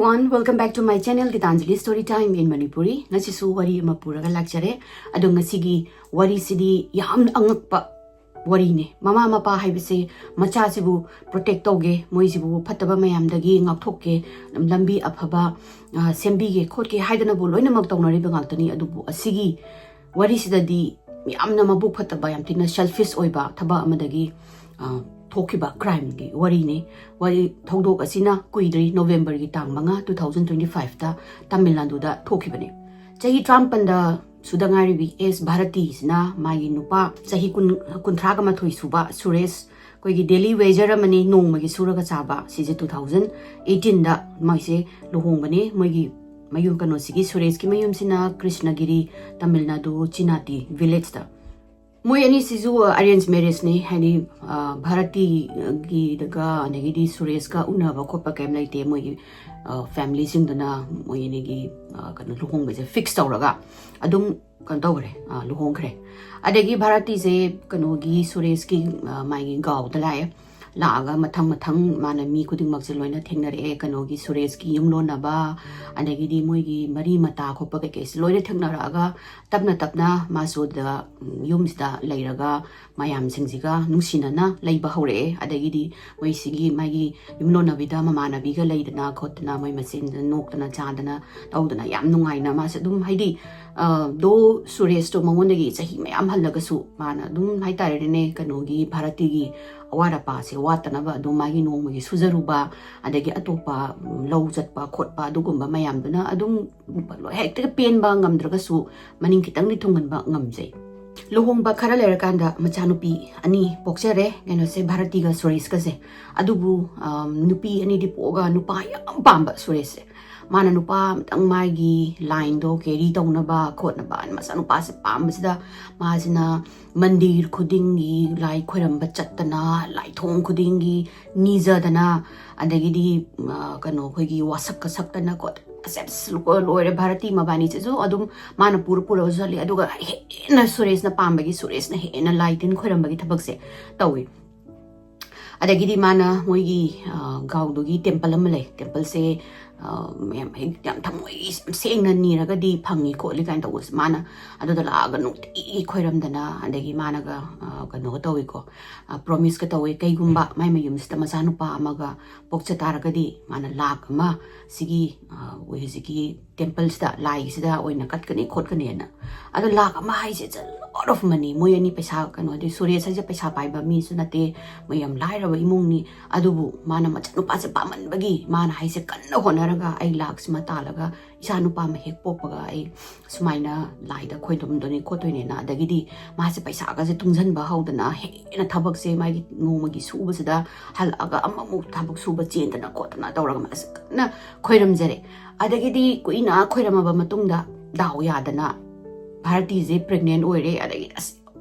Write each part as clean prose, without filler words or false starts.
everyone, welcome back to my channel Gitanjali Story Time in Manipuri. Ngasi su wari mapuraga lakchare ado ngasi gi wari sidi yam angakpa wari ne mama mapa haibase macha sibu protect toge moi sibu phataba mayam dagi ngakthok lambi aphaba sembi ge khot ke haidana bu loina mak tawnari bangaktani adubu asigi wari sidadi yamna mabuk phataba yam tina selfish oiba thaba amadagi Tokiba crime gi wari ne wari thongdok asina kuidri November gi tang manga 2025 ta Tamil Nadu da thokibane chahi trampanda sudangari bi es bharati sina magi nupa chahi kunthra ga mathoi suba suresh koi gi daily wager amani nong magi suraga chaba sije 2018 da maise lohong bane mogi mayum kano sigi suresh ki mayum sina Krishnagiri Tamil Nadu Chinati village da Moi ani sizu arranged marriage ne hani bharati gi daga negidi suresh ka unaba khopa kem laite moi family sing dana moi ne gi kan luhong be fix tawraga adum kan tawre luhong khre adegi bharati se kano gi suresh ki mai gaw dalai laaga mathang mana mi kuding mak se loina thengnare kano gi suresh ki yumlona ba adegi di moi gi mari mata khopa ke kes loina thengnaraga tapna maso da yumsda leiraga mayam singjiga nungsinana leiba hore adegi di moi sigi magi yumlona bida mamana biga leidana khotna moi masin noktana chandana tawdana yam nungaina ma se dum haidi do suresh to mangondagi chahi mayam halaga su mana dum haitare ne kano gi bharati gi awara pa se watana ba do magi nongmagi sujaruba adagi atopa low chatpa khotpa dugumba mayam duna adum hekta pen ba ngamdraga su maning kitang ni thungan ba ngamjai lohong ba khara lera kanda machanupi ani pokchere geno se bharati ga suresh ka se adubu nupi ani di poga nupa yam pamba suresh mana nupa tang magi line do carry tawna ba khotna ba masa nupa se pambasida masina mandir khudingi lai khoiramba chattana lai thong khudingi nijadana adagi di kano khoigi wasak ka saktana kot accepts loire bharati mabani che jo adum mana pura jali aduga na suresh na pambagi suresh na he na lai tin khoiramba gi thabak se tawi adagi di mana moigi gaudugi temple amale temple se yam thamoi sengna niraga di phangi ko likan tawus mana aduda laga nuti khoiramdana adagi mana ga kano tawi ko promise ka tawi kai gumba mai mayum sta masanu pa amaga pokcha taraga di mana lak ma sigi we sigi temple sta lai sida oina kat kani khot kani na adu lak ma hai se lot of money moi ani paisa kano di surya sa paisa pai ba mi sunate mayam lai ra imung ni adubu mana machanu pa se paman bagi mana hai se kanna honaraga ai laks matalaga isanu pa ma hek popaga ai sumaina laida khoidum doni khotoine na dagidi ma se paisa ga se tungjan ba haudana he na thabak se mai ngomagi suba sida halaga amamu thabak suba chendana khotana tawraga ma na khoiram jare adagidi kuina khoirama ba matungda daw yadana bharati je pregnant oire adagi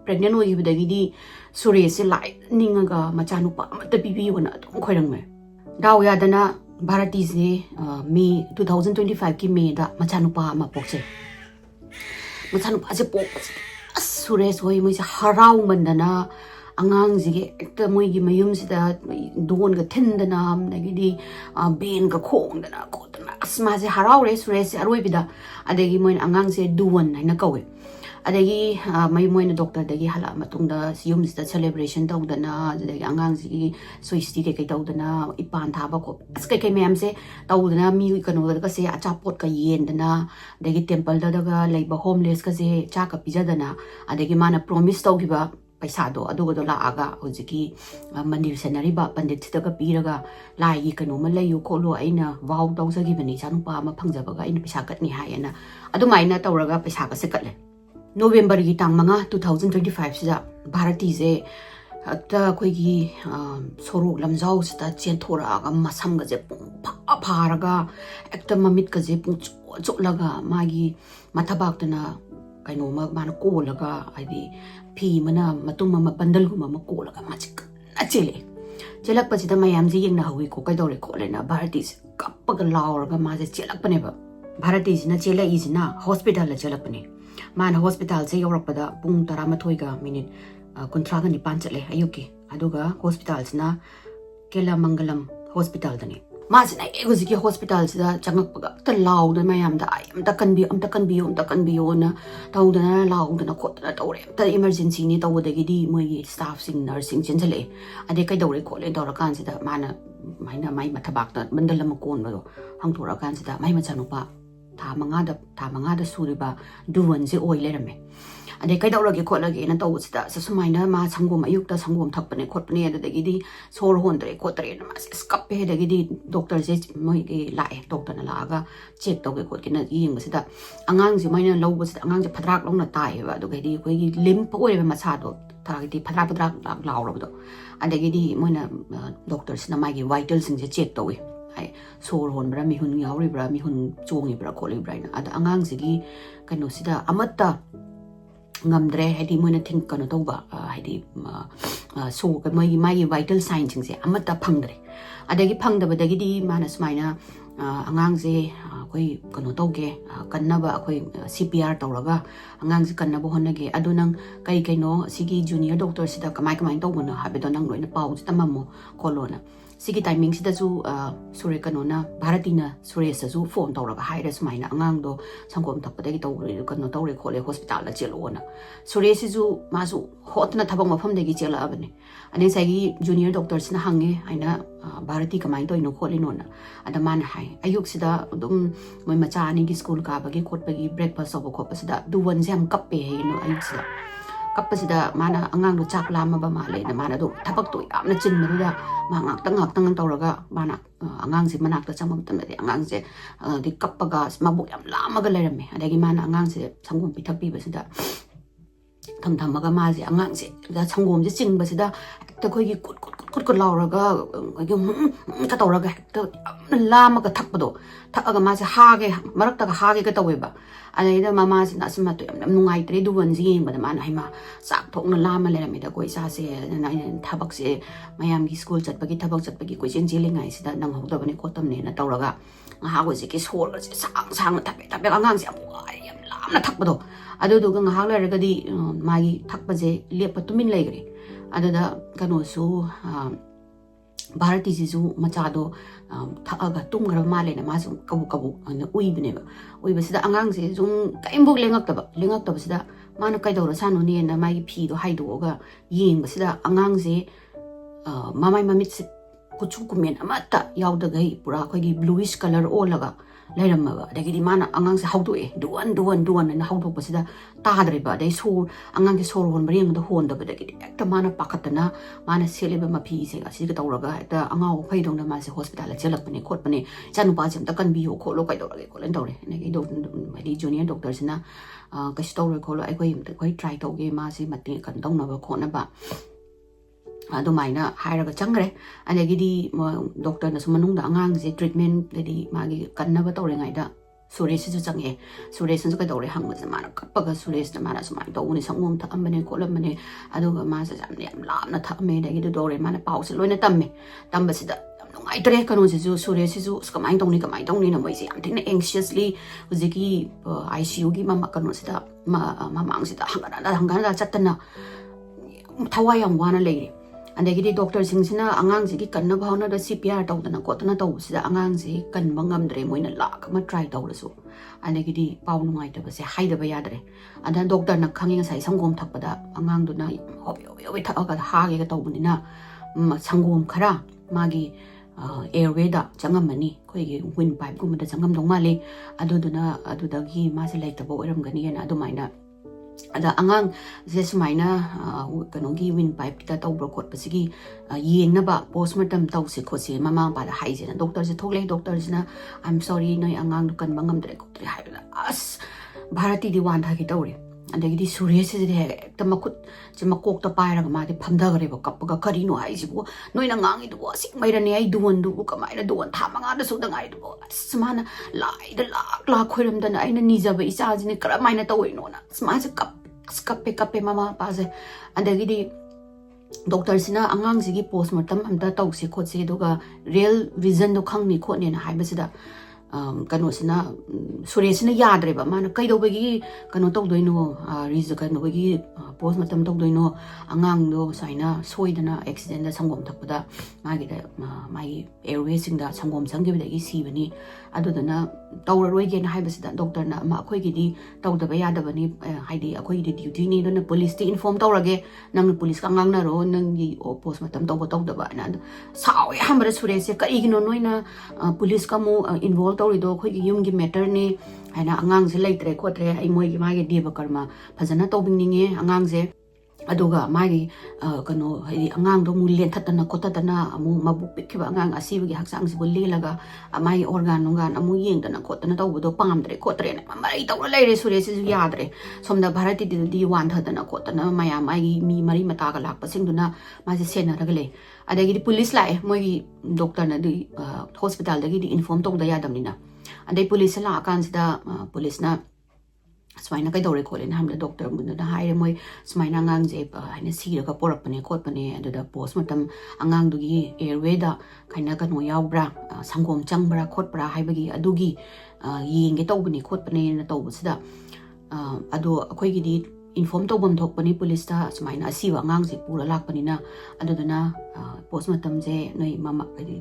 pregnant oibadagidi suresh se lai ningaga machanu pa amata bibi wona dum khoirang me daw yadana bharati je May 2025 ki May da machanupa ama pokche machanupa je pok suresh hoi moi se harau mandana angang jige ekta moi gi mayum sida don ga thendana nagidi ben ga khong dana khotna asma je harau re suresh aroi bida adegi moi angang se duwan haina kawe adegi mai moi na doctor dagi hala matungda yum sida celebration tawdana adegi angang ji soisti ke tawdana ipan thaba ko askai kai mem se tawdana mi kano da se achapot ka yendana adegi temple da ga leiba homeless ka se cha ka pijadana adegi mana promise tawgiba paisa do adugo do laaga hojiki mandir senari ba pandit daga piraga lai gi kano ma layu kholo aina wow tawsagi bani chanupa ma phangjabaga aina paisa katni hayana adumaina tawraga paisa ka se katle November gi tang manga 2025 sida bharati je akta koi gi sorok lamjau sita chenthora ga masam ga je pharaga ekta mamit ka je pung cholaga magi mathabak tana kaino ma mana ko laga ai phi mana matum ma bandal gu ma ko laga ma chik achele chelak pachida mayam ji yeng na hawi ko kai dore ko le na bharati kappa ga laur ga ma je chelak pane ba bharati sina chela isina hospital la chelak pane mana hospital se yorakpada pung 13 ga minute kuntraga ni pan chale ayuki aduga hospital sina kela mangalam hospital dani masina hoziki hospital sida changakpaga ta laudana mayamda ai amta kanbiyo na taudana laudana khotna tawre ta emergency ni tawdagi di moi staff sing nursing chenchale ade kai dawre khole dawra kan sida mana maina mai mathabak ta bandalama kon bado hangthora kan sida mai machanupa tha manga da suriba duwan je oi lerame ade kai dawra ge khotla ge na taw sida sasumaina ma sangom ayuk ta sangom thakpane khotpane adagi di sor hondre khotre na ma skappe adagi di doctor je moi ge lae doctor na laga check tawge khot ke na yeng sida angang je maina lawba sida angang je phadrak longna tai ba adagi di koi gi lim poi ba macha do ta gi phadrak lawrabdo adagi di moina doctor sina mai gi vital sing je check tawi ai sor hon bra mi hun yauri bra mi hun chongi bra kholi bra na ada angang je gi kano sida amatta ngamdre hadi moina think kano tawba hadi so ka mai vital sign sing se amatta phangdre adagi phangdabadagi di mana smaina angang je koi kano tawge kannaba koi CPR tawraga angang je kannaba honage adu nang kai no sigi junior doctor sida kamai tawbana habedo nang loina pau tamamo kolona sigi timing sida ju sure kanona bharatina suresh ju phone tawraga haira smaina angang do sangkom thappadagi tawre kano tawre khole hospital la chelona suresh ju masu hotna thabang mafam dagi chela abane ane sagi junior doctor sina hange aina bharati kamai to ino khole nona ada man hai ayuk sida dum moi macha ani gi school ka bagi khot bagi breakfast of khop sida duwan jam kappe he no ayuk sida kappa sida mana angang do chak lama ba male na mana do thapak to yamna chin maruda ma ngak tang tawraga mana angang si manak ta chamam tam de angang se di kappa ga mabuk yam lama ga lerame adagi mana angang se sangom pithak pi ba sida thamaga ma se angang se da sangom je ching ba sida ta khoi gi kut lauraga gi ka tawraga ta lama ga thakpado thakaga ma se hage marak ta hage ga taweba anaida mama sina asma to yam nungai tre duwan ji ba man haima sak thokna lama lerame da koi sa se na thabak se mayam gi school chatpagi thabak chatpagi koi chen jelingai sida nang hawda bane kotam ne na tawraga nga go se ki sol ga sang tape angang se yam lamna thakpado adu du nga hak lerga di magi thakpa je lepa tumin leigre adada kano su Bharati jisu machado thaaga tumgra male na masu kabu na uibne uiba sida angang se jung kaimbok lengak taba sida mana kaidora sanu ne na mai phi do haido ga yeng sida angang se mamai mamit se kuchu kumen amata yauda gai pura khoi gi bluish color olaga lairamma adagi di mana angang se haudo e duan na haudo pasida tadre ba dai so angang ke sor hon bring da hon da badagi ekta mana pakatana mana seleba ma phi se asi ga tawraga ekta angau phai dong na ma se hospital la chelak pane khot pane chanu pa jam ta kan bi ho kholo kai dawra ge kolen dawre ne ge do di junior doctor sina ka story kholo ai koi try tawge ma se mate kan dong na ba khona ba adumaina hairaga changre anegi di doctor na sumanung da angang je treatment ledi magi kannaba tawre ngai da suresh ju change suresh ju ka tawre hangma mana kappaga suresh na mana sumai tawuni sangom tha ambane kolamane aduga ma sa jam yam lamna thame dagi do dore mana pause loina tamme tamba sida nungai tre kanu ju suresh ju kamai tawni na moi se am thina anxiously hujiki ICU gi mama kanu sida mamang sida hangana chatana thawai am wana leire andagi doctor singsina angang ji ki kanna bhauna da CPR tawdana kotana tawsida angang ji kan bangam dre moina lak ma try tawrasu andagi di pau nungai ta se haida ba yadre adan doctor na khangi sai sangom thakpada angang du na hobi thaka ha ge ga tawbunina sangom khara magi airway da changamani khoi gi wind pipe gum da changam dong male adudagi ma se laita bo eram gani na adumaina ada angang je sumaina kanogi win pipe ta tawbro khot pasigi yeng na ba postmortem taw se khose mama ba da haije na doctor se thoklei doctor sina I'm sorry noi angang du kan bangam dre ko tri haida as bharati di wan tha ki tawre andagi di suresh se de ekta makut je makok ta paira ga ma de phamda gare ba kap ga kari no ai jibu noi na ngangi du asik mai ra ne ai duwan du ka mai ra duwan tha manga da su da ngai du smana lai da la khoiram da ai na nija ba isa ji ne kra mai na tawai no na sma se kappe mama pa se andagi di doctor sina angang sigi postmortem amta tawse khotse do ga real reason do khangni khone na hai ba sida ꯀꯩꯅꯣꯁꯤꯅ ꯁꯨꯔꯦꯁꯁꯤꯅ ꯌꯥꯗ꯭ꯔꯦꯕ ꯃꯥꯅ ꯀꯩꯗꯧꯕꯒꯤ ꯀꯩꯅꯣ ꯇꯧꯗꯣꯏꯅꯣ ꯀꯩꯅꯣꯕꯒꯤ ꯄꯣꯁ ꯃꯇꯝ ꯇꯧꯗꯣꯏꯅꯣ ꯑꯉꯥꯡꯗꯣ ꯁꯨꯃꯥꯏꯅ ꯁꯣꯏꯗꯅ ꯑꯦꯛꯁꯤꯗꯦꯟꯗ ꯁꯪꯒꯣꯝ ꯊꯛꯄꯗ ꯃꯥꯒꯤ ꯑꯦꯌꯔꯋꯦꯁꯤꯡꯗ ꯁꯪꯒꯣꯝ ꯆꯪꯈꯤꯕꯗꯒꯤ ꯁꯤꯕꯅꯤ ꯑꯗꯨꯗꯨꯅ ꯇꯧꯔꯔꯣꯏꯒꯦꯅ ꯍꯥꯏꯕꯁꯤꯗ ꯗꯣꯛꯇꯔꯅ ꯑꯩꯈꯣꯏꯒꯤꯗꯤ ꯇꯧꯗꯕ ꯌꯥꯗꯕꯅꯤ ꯍꯥꯏꯗꯤ ꯑꯩꯈꯣꯏꯒꯤꯗꯤ ꯗ꯭ꯌꯨꯇꯤꯅꯤ ꯑꯗꯨꯅ ꯄꯨꯂꯤꯁꯇꯤ ꯏꯟꯐꯣꯔꯝ ꯇꯧꯔꯒꯦ ꯅꯪꯅ ꯄꯨꯂꯤꯁꯀ ꯉꯥꯡꯅꯔꯣ ꯅꯪꯒꯤ ꯄꯣꯁ ꯃꯇꯝ ꯇꯧꯕ ꯇꯧꯗꯕ ꯍꯥꯏꯅ ꯑꯗꯣ ꯁꯥꯎꯋꯦ ꯑꯍꯥꯟꯕꯗ ꯁꯨꯔꯦꯁꯁꯦ ꯀꯔꯤꯒꯤꯅꯣ ꯅꯣꯏꯅ ꯄꯨꯂꯤꯁꯀ ꯑꯃꯨꯛ ꯏꯟꯚꯣꯜቭ ꯇꯧꯔꯤꯗꯣ ꯑꯩꯈꯣꯏꯒꯤ ꯌꯨꯝꯒꯤ ꯃꯦꯇꯔꯅꯤ ꯍꯥꯏꯅ ꯑꯉꯥꯡꯁꯦ ꯂꯩꯇ꯭ꯔꯦ ꯈꯣꯠꯇ꯭ꯔꯦ ꯑꯩ ꯃꯥꯒꯤ ꯗꯦꯕ ꯀꯔꯃ ꯐꯖꯅ ꯇꯧꯕꯤꯅꯤꯡꯉꯦ ꯑꯉꯥꯡꯁꯦ ꯑꯗꯨꯒ ꯃꯥꯒꯤ ꯀꯩꯅꯣ ꯍꯥꯏꯗꯤ ꯑꯉꯥꯡꯗꯣ ꯑꯃꯨꯛ ꯂꯦꯟꯊꯠꯇꯅ ꯈꯣꯠꯇꯗꯅ ꯑꯃꯨꯛ ꯃꯕꯨꯛ ꯄꯤꯛꯈꯤꯕ ꯑꯉꯥꯡ ꯑꯁꯤꯕꯒꯤ ꯍꯛꯆꯥꯡꯁꯤꯕꯨ ꯂꯦꯜꯂꯒ ꯃꯥꯒꯤ ꯑꯣꯔꯒꯥꯟ ꯅꯨꯡꯒꯥꯟ ꯑꯃꯨꯛ ꯌꯦꯡꯗꯅ ꯈꯣꯠꯇꯅ ꯇꯧꯕꯗꯣ ꯄꯥꯝꯗ꯭ꯔꯦ ꯈꯣꯠꯇ꯭ꯔꯦꯅ ꯃꯔꯩ ꯇꯧꯔ ꯂꯩꯔꯦ ꯁꯨꯔꯦꯁꯁꯤꯁꯨ ꯌꯥꯗ꯭ꯔꯦ ꯁꯣꯝꯗ ꯚꯥꯔꯇꯤꯗꯨꯗꯤ ꯋꯥꯟꯊꯗꯅ ꯈꯣꯠꯇꯅ ꯃꯌꯥꯝ ꯃꯥꯒꯤ ꯃꯤ ꯃꯔꯤ ꯃꯇꯥꯒ ꯂꯥꯛꯄꯁꯤꯡꯗꯨꯅ ꯃꯥꯁꯦ ꯁꯦꯟꯅꯔꯒ ꯂꯩ ꯑꯗꯒꯤꯗꯤ ꯄꯨꯂꯤꯁ ꯂꯥꯛꯑꯦ ꯃꯣꯏꯒꯤ ꯗꯣꯛꯇꯔꯅꯗꯤ ꯍꯣꯁꯄꯤꯇꯥꯜꯗꯒꯤꯗꯤ ꯏꯟꯐꯣꯔꯝ ꯇꯧꯗ ꯌꯥꯗꯕꯅꯤ나 ꯑꯗꯩ ꯄꯨꯂꯤꯁꯁꯦ ꯂꯥꯛꯑꯀꯥꯟꯁꯤꯗ ꯄꯨꯂꯤꯁꯅ ꯁꯨꯃꯥꯏꯅ ꯀꯩꯗꯧꯔꯦ ꯈꯣꯠꯂꯦꯅ ꯍꯥꯏꯕꯗ ꯗꯣꯛꯇꯔꯗꯨꯅ ꯍꯥꯏꯔꯦ ꯃꯣꯏ ꯁꯨꯃꯥꯏꯅ ꯑꯉꯥꯡꯁꯦ ꯍꯥꯏꯅ ꯁꯤꯔꯒ ꯄꯣꯔꯛꯄꯅꯦ ꯈꯣꯠꯄꯅꯦ ꯑꯗꯨꯗ ꯄꯣꯁ ꯃꯇꯝ ꯑꯉꯥꯡꯗꯨꯒꯤ ꯑꯦꯌꯔꯋꯦꯗ ꯀꯩꯅꯣ ꯌꯥꯎꯕ꯭ꯔꯥ ꯁꯪꯒꯣꯝ ꯆꯪꯕ꯭ꯔꯥ ꯈꯣꯠꯄ꯭ꯔꯥ ꯍꯥꯏꯕꯒꯤ ꯑꯗꯨꯒꯤ ꯌꯦꯡꯒꯦ ꯇꯧꯕꯅꯦ ꯈꯣꯠꯄꯅꯦꯅ ꯇꯧꯕꯁꯤꯗ ꯑꯗꯣ ꯑꯩꯈꯣꯏꯒꯤꯗꯤ ꯏꯟꯐꯣꯔꯝ ꯇꯧꯐꯝ ꯊꯣꯛꯄꯅꯤ ꯄꯨꯂꯤꯁꯇ ꯁꯨꯃꯥꯏꯅ ꯑꯁꯤꯕ ꯑꯉꯥꯡꯁꯦ ꯄꯨꯔ ꯂꯥꯛꯄꯅꯤꯅ ꯑꯗꯨꯗꯨꯅ ꯄꯣꯁ ꯃꯇꯝꯁꯦ ꯅꯣꯏ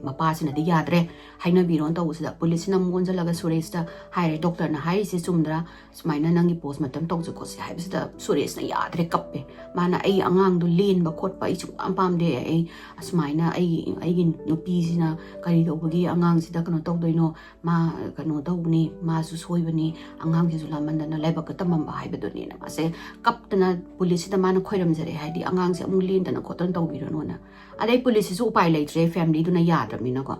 ꯃꯄꯥꯁꯤꯅꯗꯤ ꯌꯥꯗ꯭ꯔꯦ ꯍꯥꯏꯅꯕꯤꯔꯣꯅ ꯇꯧꯕꯁꯤꯗ ꯄꯨꯂꯤꯁꯁꯤꯅ ꯑꯃꯨꯛ ꯑꯣꯟꯁꯤꯜꯂꯒ ꯁꯨꯔꯦꯁꯇ ꯍꯥꯏꯔꯦ ꯗꯣꯛꯇꯔꯅ ꯍꯥꯏꯔꯤꯁꯦ ꯆꯨꯝꯗ꯭ꯔꯥ ꯁꯨꯃꯥꯏꯅ ꯅꯪꯒꯤ ꯄꯣꯁ ꯃꯇꯝ ꯇꯧꯁꯦ ꯈꯣꯠꯁꯦ ꯍꯥꯏꯕꯁꯤꯗ ꯁꯨꯔꯦꯁꯅ ꯌꯥꯗ꯭ꯔꯦ ꯀꯞꯄꯦ ꯃꯥꯅ ꯑꯩ ꯑꯉꯥꯡꯗꯣ ꯂꯦꯟꯕ ꯈꯣꯠꯄ ꯑꯩ ꯁꯨꯡꯄꯥꯝ ꯄꯥꯝꯗꯦ ꯑꯩ ꯑꯁꯨꯃꯥꯏꯅ ꯑꯩꯒꯤ ꯅꯨꯄꯤꯁꯤꯅ ꯀꯔꯤ ꯇꯧꯕꯒꯤ ꯑꯉꯥꯡꯁꯤꯗ ꯀꯩꯅꯣ ꯇꯧꯗꯣꯏꯅோ ꯃꯥ ꯀꯩꯅꯣ ꯇꯧꯕꯅꯤ ꯃꯥꯁꯨ ꯁꯣꯏꯕꯅꯤ ꯑꯉꯥꯡꯁꯤꯁꯨ ꯂꯥꯃꯟꯗꯅ ꯂꯥꯏꯕꯛꯀ ꯇꯝꯃꯝꯕ ꯍꯥꯏꯕꯗꯨꯅꯦꯅ ꯃꯥꯁꯦ ꯀꯞꯇꯅ ꯄꯨꯂꯤꯁꯁꯤꯗ ꯃꯥꯅ ꯈꯣꯏꯔꯝꯖꯔꯦ ꯍꯥꯏꯗꯤ ꯑꯉꯥꯡꯁꯦ ꯑꯃꯨꯛ ꯂꯦꯟꯗꯅ ꯈꯣꯠꯇꯅ ꯇꯧꯕꯤꯔꯅꯣꯅ ꯑꯗꯩ ꯄꯨꯂꯤꯁꯁꯤꯁꯨ ꯎꯄꯥꯏ ꯂꯩꯇ꯭ꯔꯦ ꯐꯦꯃꯤꯂꯤꯗꯨꯅ ꯌꯥꯗ꯭ꯔꯕꯅꯤꯅꯀꯣ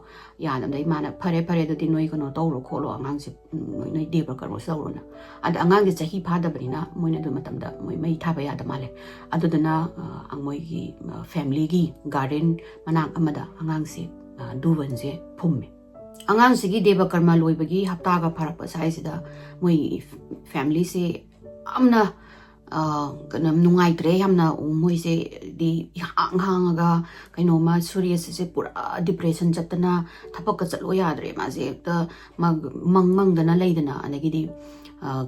ꯌꯥꯗꯕꯗꯩ ꯃꯥꯅ ꯐꯔꯦ ꯑꯗꯨꯗꯤ ꯅꯣꯏ ꯀꯩꯅꯣ ꯇꯧꯔꯣ ꯈꯣꯠꯂꯣ ꯑꯉꯥꯡꯁꯦ ꯅꯣꯏ ꯗꯦꯕ ꯀꯔꯃꯁꯨ ꯇꯧꯔꯣꯅ ꯑꯗ ꯑꯉꯥꯡꯁꯦ ꯆꯍꯤ ꯐꯥꯗꯕꯅꯤꯅ ꯃꯣꯏꯅ ꯑꯗꯨ ꯃꯇꯝꯗ ꯃꯣꯏ ꯃꯩ ꯊꯥꯕ ꯌꯥꯗ ꯃꯥꯜꯂꯦ ꯑꯗꯨꯗꯨꯅ ꯃꯣꯏꯒꯤ ꯐꯦꯃꯤꯂꯤꯒꯤ ꯒꯥꯔꯗꯦꯟ ꯃꯅꯥꯛ ꯑꯃꯗ ꯑꯉꯥꯡꯁꯦ ꯗꯨꯕꯟꯁꯦ ꯐꯨꯝꯃꯦ ꯑꯉꯥꯡꯁꯤꯒꯤ ꯗꯦꯕ ꯀꯔꯃ ꯂꯣꯏꯕꯒꯤ ꯍꯞꯇꯥꯒ ꯐꯥꯔꯛꯄ ꯁ꯭ꯋꯥꯏꯁꯤꯗ ꯃꯣꯏ ꯐꯦꯃꯤꯂꯤꯁꯦ ꯌꯥꯝꯅ ꯀꯩꯅꯣ ꯅꯨꯡꯉꯥꯏꯇ꯭ꯔꯦ ꯌꯥꯝꯅ ꯃꯣꯏꯁꯦ ꯗꯤ ꯍꯥꯡꯉꯒ ꯀꯩꯅꯣꯃ ꯁꯨꯔꯦꯁꯁꯦ ꯄꯨꯔꯥ ꯗꯤꯄ꯭ꯔꯦꯁꯟ ꯆꯠꯇꯅ ꯊꯕꯛꯀ ꯆꯠꯂꯣ ꯌꯥꯗ꯭ꯔꯦ ꯃꯥꯁꯦ ꯍꯦꯛꯇ ꯃꯪꯗꯅ ꯂꯩꯗꯅ ꯑꯗꯒꯤꯗꯤ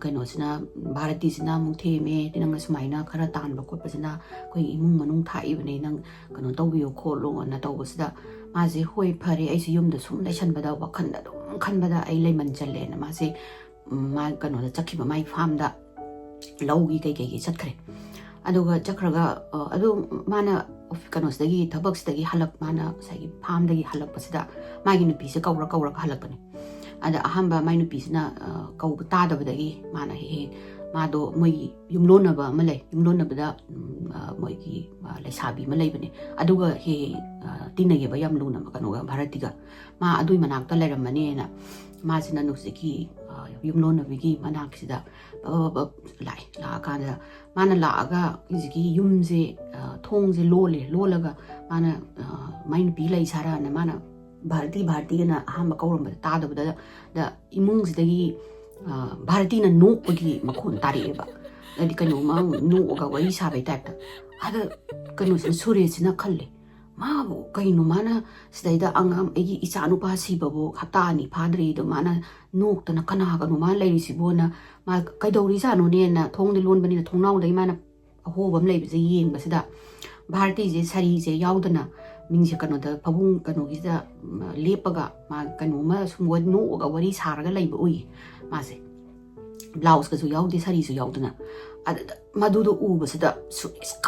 ꯀꯩꯅꯣꯁꯤꯅ ꯚꯥꯔꯇꯤꯁꯤꯅ ꯑꯃꯨꯛ ꯊꯦꯝꯃꯦ ꯅꯪꯅ ꯁꯨꯃꯥꯏꯅ ꯈꯔ ꯇꯥꯟꯕ ꯈꯣꯠꯄꯁꯤꯅ ꯑꯩꯈꯣꯏ ꯏꯃꯨꯡ ꯃꯅꯨꯡ ꯊꯥꯛꯏꯕꯅꯦ ꯅꯪ ꯀꯩꯅꯣ ꯇꯧꯕꯤꯌꯣ ꯈꯣꯠꯂꯣꯅ ꯇꯧꯕꯁꯤꯗ ꯃꯥꯁꯦ ꯍꯣꯏ ꯐꯔꯦ ꯑꯩꯁꯨ ꯌꯨꯝꯗ ꯁꯨꯝ ꯂꯩꯁꯟꯕꯗ ꯋꯥꯈꯜꯗ ꯑꯗꯨꯝ ꯈꯟꯕꯗ ꯑꯩ ꯂꯩꯃꯟ ꯆꯜꯂꯦꯅ ꯃꯥꯁꯦ ꯃꯥ ꯀꯩꯅꯣꯗ ꯆꯠꯈꯤꯕ ꯃꯥꯒꯤ ꯐꯥꯝꯗ ꯂꯧꯒꯤ ꯀꯩꯀꯩꯒꯤ ꯆꯠꯈ꯭ꯔꯦ ꯑꯗꯨꯒ ꯆꯠꯈ꯭ꯔꯒ ꯑꯗꯨ ꯃꯥꯅ ꯀꯩꯅꯣꯁꯤꯗꯒꯤ ꯊꯕꯛꯁꯤꯗꯒꯤ ꯃꯥꯅ ꯉꯁꯥꯏꯒꯤ ꯐꯥꯝꯗꯒꯤ ꯍꯜꯂꯛꯄꯁꯤda ꯃꯥꯒꯤ ꯅꯨꯄꯤꯁꯦ ꯀꯧꯔꯒ ꯍꯜꯂꯛꯄꯅꯦ ꯑꯗ ꯑꯍꯥꯟꯕ ꯃꯥꯒꯤ ꯅꯨꯄꯤꯁꯤꯅ ꯀꯧꯕ ꯇꯥꯗꯕꯗꯒꯤ ꯃꯥꯅ ꯍꯦꯛ ꯃꯥꯗꯣ ꯃꯣꯏꯒꯤ ꯌꯨꯝꯂꯣꯟꯅꯕ ꯑꯃ ꯂꯩ ꯌꯨꯝꯂꯣꯟꯅꯕꯗ ꯃꯣꯏꯒꯤ ꯂꯩꯁꯥꯕꯤ ꯑꯃ ꯂꯩꯕꯅꯦ ꯑꯗꯨꯒ ꯍꯦꯛ ꯇꯤꯟꯅꯩꯌꯦꯕ ꯌꯥꯝ ꯂꯨꯅ ꯀꯩꯅꯣꯒ ꯚꯥꯔꯇꯤꯒ ꯃꯥ ꯑꯗꯨꯏ ꯃꯅꯥꯛꯇ ꯂꯩꯔꯝꯃꯅꯦꯅ ꯃꯥꯁꯤꯅ ꯍꯧꯖꯤꯛꯀꯤ ꯌꯨꯝꯂꯣꯟꯅꯕꯤꯒꯤ ꯃꯅꯥꯛꯁꯤꯗ ꯂꯥꯛꯑꯀꯥꯟꯗ ꯃꯥꯅ ꯂꯥꯛꯑꯒ ꯍꯧꯖꯤꯛꯀꯤ ꯌꯨꯝꯁꯦ ꯊꯣꯡꯁꯦ ꯂꯣꯜꯂꯒ ꯃꯥꯅ ꯃꯥꯏ ꯅꯨꯄꯤ ꯂꯩ ꯁꯥꯔꯥꯅ ꯃꯥꯅ ꯚꯥꯔꯇꯤꯒꯅ ꯑꯍꯥꯟꯕ ꯀꯧꯔꯝꯕꯗ ꯇꯥꯗꯕꯗ ꯏꯃꯨꯡꯁꯤꯗꯒꯤ ꯚꯥꯔꯇꯤꯅ ꯅꯣꯛꯄꯒꯤ ꯃꯈꯣꯟ ꯇꯥꯔꯛꯑꯦꯕ ꯍꯥꯏꯗꯤ ꯀꯩꯅꯣꯃ ꯅꯣꯛꯑꯒ ꯋꯥꯔꯤ ꯁꯥꯕꯩ ꯇꯥꯏꯞꯇ ꯑꯗ ꯀꯩꯅꯣꯁꯤꯅ ꯁꯨꯔꯦꯁꯁꯤꯅ ꯈꯜꯂꯦ ꯃꯥꯕꯨ ꯀꯩꯅꯣ ꯃꯥꯅ ꯁꯤꯗꯩꯗ ꯑꯉꯥꯡ ꯑꯩꯒꯤ ꯏꯆꯥ ꯅꯨꯄꯥ ꯁꯤꯕꯕꯨ ꯍꯞꯇꯥ 2 ꯐꯥꯗ꯭ꯔꯤꯗꯣ ꯃꯥꯅ ꯅꯣꯛꯇꯅ ꯀꯅꯥꯒꯅꯣ ꯃꯥ ꯂꯩꯔꯤꯁꯤꯕꯣꯅ ꯃꯥ ꯀꯩꯗꯧꯔꯤꯖꯥꯠꯅꯣꯅꯦꯅ ꯊꯣꯡꯗ ꯂꯣꯟꯕꯅꯤꯅ ꯊꯣꯡꯅꯥꯎꯗꯒꯤ ꯃꯥꯅ ꯑꯍꯣꯕ ꯑꯃ ꯂꯩꯕꯁꯦ ꯌꯦꯡꯕꯁꯤꯗ ꯚꯥꯔꯇꯤꯁꯦ ꯁꯥꯔꯤꯁꯦ ꯌꯥꯎꯗꯅ ꯃꯤꯡꯁꯦ ꯀꯩꯅꯣꯗ ꯐꯕꯨꯡ ꯀꯩꯅꯣꯒꯤꯁꯤꯗ ꯂꯦꯞꯄꯒ ꯃꯥ ꯀꯩꯅꯣꯃ ꯁꯨꯝ ꯅꯣꯛꯑꯒ ꯋꯥꯔꯤ ꯁꯥꯔꯒ ꯂꯩꯕ ꯎꯏ ꯃꯥꯁꯦ ꯕ꯭ꯂꯥꯎꯁꯀꯁꯨ ꯌꯥꯎꯗꯦ ꯁꯥꯔꯤꯁꯨ ꯌꯥꯎꯗꯅ ꯑꯗꯨꯗ ꯃꯗꯨꯗꯣ ꯎꯕꯁꯤꯗ ꯁꯨꯔꯦꯁ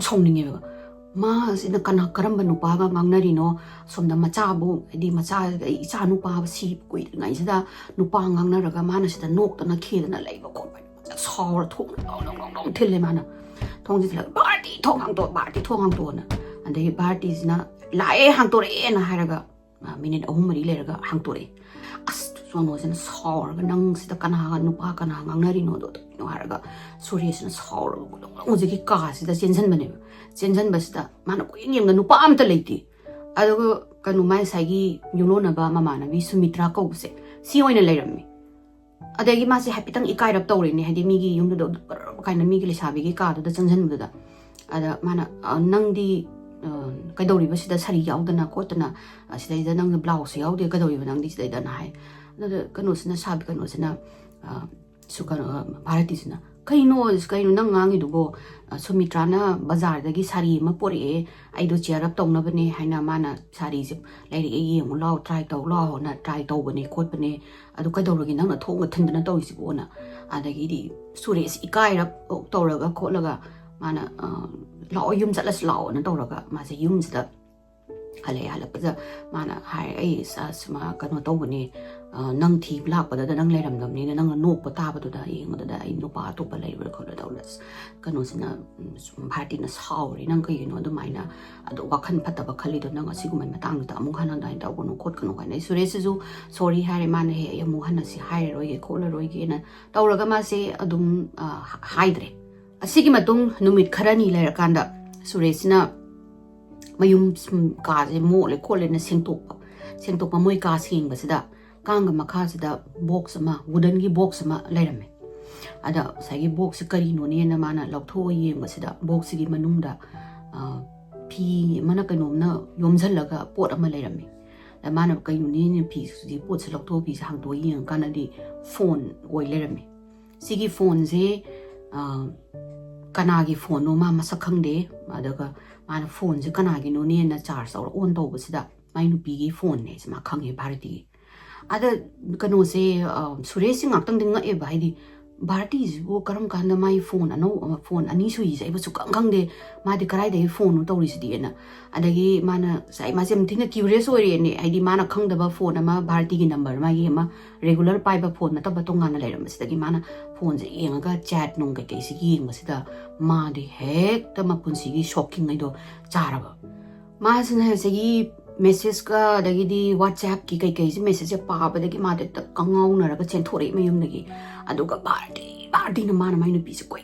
ꯁꯥꯎꯅꯤꯡꯉꯦꯕ ꯃꯥꯁꯤꯅ ꯀꯔꯝꯕ ꯅꯨꯄꯥꯒ ꯉꯥꯡꯅꯔꯤꯅꯣ ꯁꯣꯝꯗ ꯃꯆꯥꯕꯨ ꯍꯥꯏꯗꯤ ꯏꯆꯥ ꯅꯨꯄꯥꯕꯨ ꯁꯤ ꯀꯨꯏꯗ꯭ꯔꯤꯉꯩꯁꯤꯗ ꯅꯨꯄꯥ ꯉꯥꯡꯅꯔꯒ ꯃꯥꯅ ꯁꯤꯗ ꯅꯣꯛꯇꯅ ꯈꯦꯗꯅ ꯂꯩꯕ ꯈꯣꯠꯄ ꯁꯥꯎꯔ ꯊꯣꯡ ꯊꯤꯜꯂꯦ ꯃꯥꯅ ꯊꯣꯡꯁꯤ ꯊꯤꯜꯂꯒ ꯚꯥꯔꯇꯤ ꯊꯣꯡ ꯍꯥꯡꯇꯣꯛꯑꯣꯅ ꯑꯗꯒꯤ ꯚꯥꯔꯇꯤꯁꯤꯅ ꯂꯥꯛꯑꯦ ꯍꯥꯡꯇꯣꯔꯛꯑꯦꯅ ꯍꯥꯏꯔꯒ ꯃꯤꯅꯤꯠ 3-4 ꯂꯩꯔꯒ ꯍꯥꯡꯇꯣꯔꯛꯑꯦ ꯑꯁ ꯁꯣꯅꯣꯁꯤꯅ ꯁꯥꯎꯔꯒ ꯅꯪ ꯁꯤꯗ ꯅꯨꯄꯥ ꯀꯅꯥ ꯉꯥꯡꯅꯔꯤꯅꯣꯗꯣ ꯍꯥꯏꯔꯒ ꯁꯨꯔꯦꯁꯅ ꯁꯥꯎꯔꯒ ꯍꯧꯖꯤꯛꯀꯤ ꯀꯥꯁꯤꯗ ꯆꯦꯟꯁꯤꯟꯕꯅꯦꯕ ꯆꯦꯟꯁꯤꯟꯕꯁꯤꯗ ꯃꯥꯅ ꯀꯨꯏꯅ ꯌꯦꯡꯕ ꯅꯨꯄꯥ ꯑꯝꯇ ꯂꯩꯇꯦ ꯑꯗꯨꯒ ꯀꯩꯅꯣ ꯃꯥꯏ ꯉꯁꯥꯏꯒꯤ ꯌꯨꯝꯂꯣꯟꯅꯕ ꯃꯃꯥꯟꯅꯕꯤ ꯁꯨꯃꯤꯇ꯭ꯔꯥ ꯀꯧꯕꯁꯦ ꯁꯤ ꯑꯣꯏꯅ ꯂꯩꯔꯝꯃꯤ ꯑꯗꯒꯤ ꯃꯥꯁꯦ ꯍꯥꯏꯐꯦꯠꯇꯪ ꯏꯀꯥꯏꯔꯞ ꯇꯧꯔꯦꯅꯦ ꯍꯥꯏꯗꯤ ꯃꯤꯒꯤ ꯌꯨꯝꯗꯨꯗ ꯀꯥꯏꯅ ꯃꯤꯒꯤ ꯂꯩꯁꯥꯕꯤꯒꯤ ꯀꯥꯗꯨꯗ ꯆꯪꯁꯤꯟꯕꯗꯨꯗ ꯑꯗ ꯃꯥꯅ ꯅꯪꯗꯤ ꯀꯩꯗꯧꯔꯤꯕ ꯁꯤꯗ ꯁꯥꯔꯤ ꯌꯥꯎꯗꯅ ꯈꯣꯠꯇꯅ ꯁꯤꯗꯩꯗ ꯅꯪꯅ ꯕ꯭ꯂꯥꯎꯁ ꯌꯥꯎꯗꯦ ꯀꯩꯗꯧꯔꯤꯕ ꯅꯪꯗꯤ ꯁꯤꯗꯩꯗꯅ ꯍꯥꯏ kano sabi kano sina sukano bharati sina kaino nang ngangi dubo Sumitrana bazar dagi sari mapore aido cheer up tong nabane haina mana sari zip lady a lao try to law na try to bane quote bane adukadorogi nang na thong tindana to isibona adagidi sures ikai up toraga kolaga mana law yum zalas law na toraga masa yum zda hale hala mana hai ai sama kano to bane nang thi black pada nang leram dam ni nang no pata badu da yeng da ai no pa to palai ber khol da ulas kano sina bharti na sauri nang kai no do maina adu wakhan phata ba khali do nang asigumai matang da amu khana dai da kono khot kono kai suresh ju sorry hare man he amu hana si hai roi ge khol roi ge na tawraga ma se adum haidre asigi matung numit kharani lai rakanda suresh na mayum ka je mo le khol na sengtok pa moi ka sing ba sida kanga makasida box ama wooden gi box ama lairame ada sagi box kari no ne na mana lautho ye masida box gi manungda pi mana kanom na yomjalaga pot ama lairame da mana kai ni pi di pot se lautho pi sang to yin kana di phone oi lairame sigi phone je kana gi phone no ma masak khangde adaga mana phone je kana gi no ne na charge or on to basida mai nu pi gi phone ne ma khange bharati ada kano se suresh ngaktam ding e bai di bharti ju karam kanda mai phone ani sui sai bu kang de ma de karai de phone to ri si na adagi mana sai ma sem thina curious oi ne ai di mana khang da ba phone ma bharti gi number ma gi ma regular pai ba phone na ta ba to ngana le ram si da gi mana phone je eng ga chat nong ga ke si gi ma si da ma de hek ta ma pun si gi shocking ai do chara ba ma sin ha se gi message ka dagi di WhatsApp ki kai si message pa ba dagi ma de ta kangau na ra ka chen thore mayum dagi adu ka bharti na mana mai no pi se koi